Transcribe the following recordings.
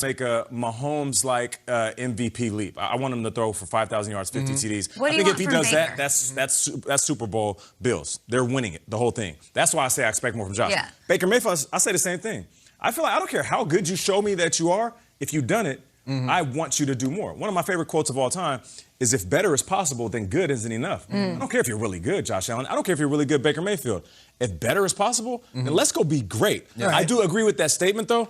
make a Mahomes-like MVP leap. I want him to throw for 5,000 yards, 50 TDs. What do you I think want if he from does Baker? that, that's Super Bowl Bills. They're winning it, the whole thing. That's why I say I expect more from Josh. Yeah. Baker Mayfield, I say the same thing. I feel like I don't care how good you show me that you are. If you've done it, I want you to do more. One of my favorite quotes of all time is, if better is possible, then good isn't enough. I don't care if you're really good, Josh Allen. I don't care if you're really good, Baker Mayfield. If better is possible, then let's go be great. Yeah. I do agree with that statement, though.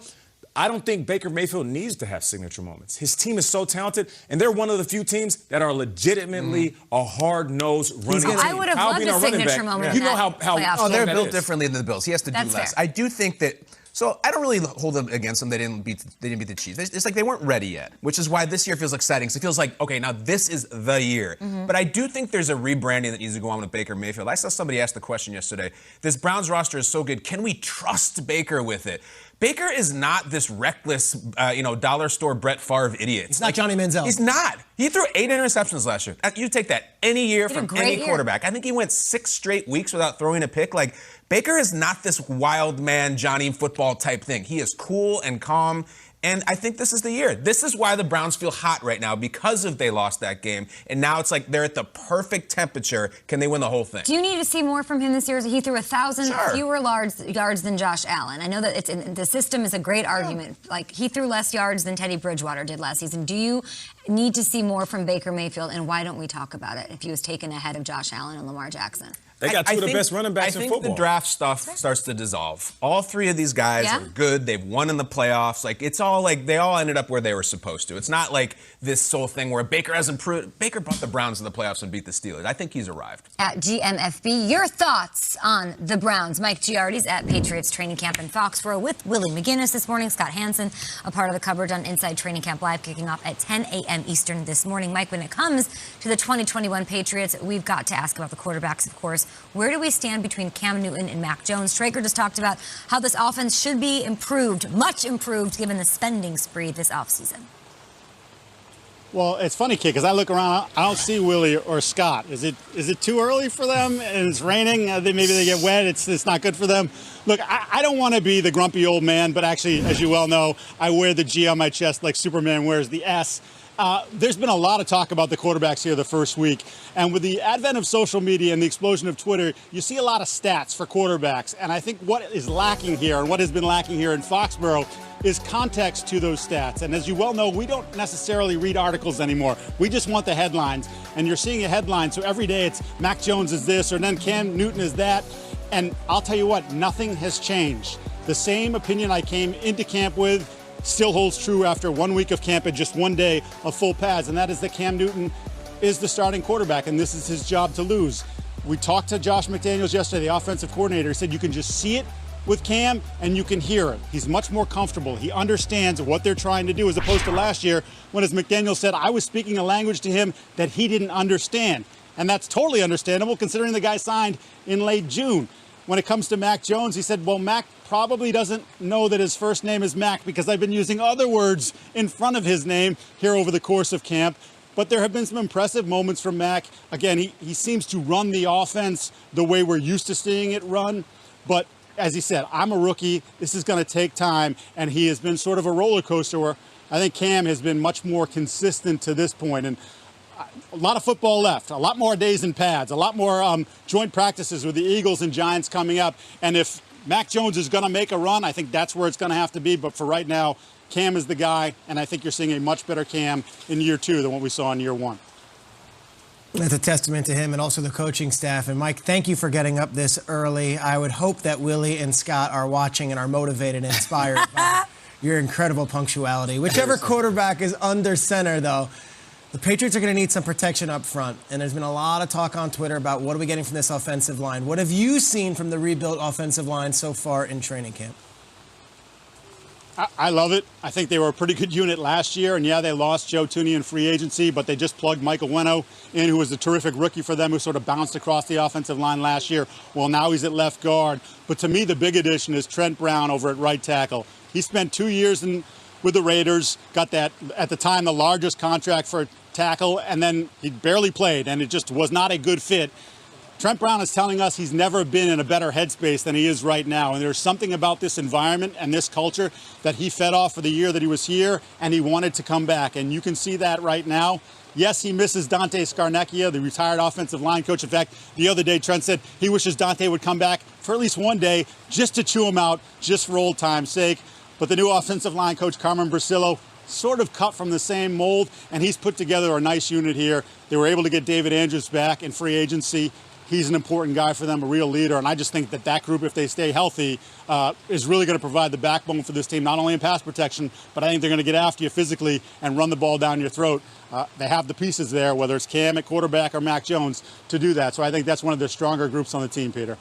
I don't think Baker Mayfield needs to have signature moments. His team is so talented, and they're one of the few teams that are legitimately a hard-nosed running team. I would have loved a signature moment. You know how playoff they're that built is. differently than the Bills. He has to do That's less. fair. I do think that. So I don't really hold them against them. They didn't beat the Chiefs. It's like they weren't ready yet, which is why this year feels exciting. Because it feels like, okay, now this is the year. But I do think there's a rebranding that needs to go on with Baker Mayfield. I saw somebody ask the question yesterday. This Browns roster is so good. Can we trust Baker with it? Baker is not this reckless, dollar store Brett Favre idiot. He's not Johnny Manziel. He's not. He threw 8 interceptions last year. You take that any year from any quarterback. I think he went 6 straight weeks without throwing a pick. Like, Baker is not this wild man, Johnny football type thing. He is cool and calm. And I think this is the year. This is why the Browns feel hot right now, because they lost that game. And now it's like they're at the perfect temperature. Can they win the whole thing? Do you need to see more from him this year? He threw 1,000 fewer yards than Josh Allen. I know that the system is a great argument. Like, he threw less yards than Teddy Bridgewater did last season. Do you need to see more from Baker Mayfield? And why don't we talk about it if he was taken ahead of Josh Allen and Lamar Jackson? They got two of the best running backs in football. I think the draft stuff starts to dissolve. All 3 of these guys are good. They've won in the playoffs. Like, it's all like they all ended up where they were supposed to. It's not like this sole thing where Baker has improved. Baker brought the Browns to the playoffs and beat the Steelers. I think he's arrived. At GMFB, your thoughts on the Browns. Mike Giardi's at Patriots training camp in Foxborough with Willie McGinnis this morning. Scott Hansen, a part of the coverage on Inside Training Camp Live, kicking off at 10 a.m. Eastern this morning. Mike, when it comes to the 2021 Patriots, we've got to ask about the quarterbacks, of course. Where do we stand between Cam Newton and Mac Jones? Traeger just talked about how this offense should be improved, much improved, given the spending spree this offseason. Well, it's funny, kid, because I look around, I don't see Willie or Scott. Is it too early for them? And it's raining. Maybe they get wet. It's not good for them. Look, I don't want to be the grumpy old man, but actually, as you well know, I wear the G on my chest like Superman wears the S. There's been a lot of talk about the quarterbacks here the first week. And with the advent of social media and the explosion of Twitter, you see a lot of stats for quarterbacks. And I think what is lacking here, and what has been lacking here in Foxborough, is context to those stats. And as you well know, we don't necessarily read articles anymore. We just want the headlines. And you're seeing a headline, so every day it's Mac Jones is this, or then Cam Newton is that. And I'll tell you what, nothing has changed. The same opinion I came into camp with still holds true after 1 week of camp and just 1 day of full pads, and that is that Cam Newton is the starting quarterback, and this is his job to lose. We talked to Josh McDaniels yesterday, the offensive coordinator. He said you can just see it with Cam and you can hear it. He's much more comfortable. He understands what they're trying to do, as opposed to last year when, as McDaniels said, I was speaking a language to him that he didn't understand. And that's totally understandable considering the guy signed in late June. When it comes to Mac Jones, he said, well, Mac probably doesn't know that his first name is Mac because I've been using other words in front of his name here over the course of camp. But there have been some impressive moments from Mac. Again, he seems to run the offense the way we're used to seeing it run. But as he said, I'm a rookie. This is going to take time. And he has been sort of a roller coaster where I think Cam has been much more consistent to this point. And a lot of football left, a lot more days in pads, a lot more joint practices with the Eagles and Giants coming up. And if Mac Jones is going to make a run, I think that's where it's going to have to be. But for right now, Cam is the guy, and I think you're seeing a much better Cam in year 2 than what we saw in year 1. That's a testament to him and also the coaching staff. And, Mike, thank you for getting up this early. I would hope that Willie and Scott are watching and are motivated and inspired by your incredible punctuality. Whichever quarterback is under center, though, the Patriots are going to need some protection up front. And there's been a lot of talk on Twitter about what are we getting from this offensive line. What have you seen from the rebuilt offensive line so far in training camp? I love it. I think they were a pretty good unit last year. And, yeah, they lost Joe Tooney in free agency, but they just plugged Michael Weno in, who was a terrific rookie for them, who sort of bounced across the offensive line last year. Well, now he's at left guard. But to me, the big addition is Trent Brown over at right tackle. He spent 2 years with the Raiders, got that, at the time, the largest contract for a tackle, and then he barely played, and it just was not a good fit. Trent Brown is telling us he's never been in a better headspace than he is right now. And there's something about this environment and this culture that he fed off for the year that he was here, and he wanted to come back. And you can see that right now. Yes, he misses Dante Scarnecchia, the retired offensive line coach. In fact, the other day, Trent said he wishes Dante would come back for at least one day just to chew him out, just for old time's sake. But the new offensive line coach, Carmen Brasillo, sort of cut from the same mold, and he's put together a nice unit here. They were able to get David Andrews back in free agency. He's an important guy for them, a real leader, and I just think that that group, if they stay healthy, is really going to provide the backbone for this team, not only in pass protection, but I think they're going to get after you physically and run the ball down your throat. They have the pieces there, whether it's Cam at quarterback or Mac Jones, to do that. So I think that's one of the stronger groups on the team, Peter.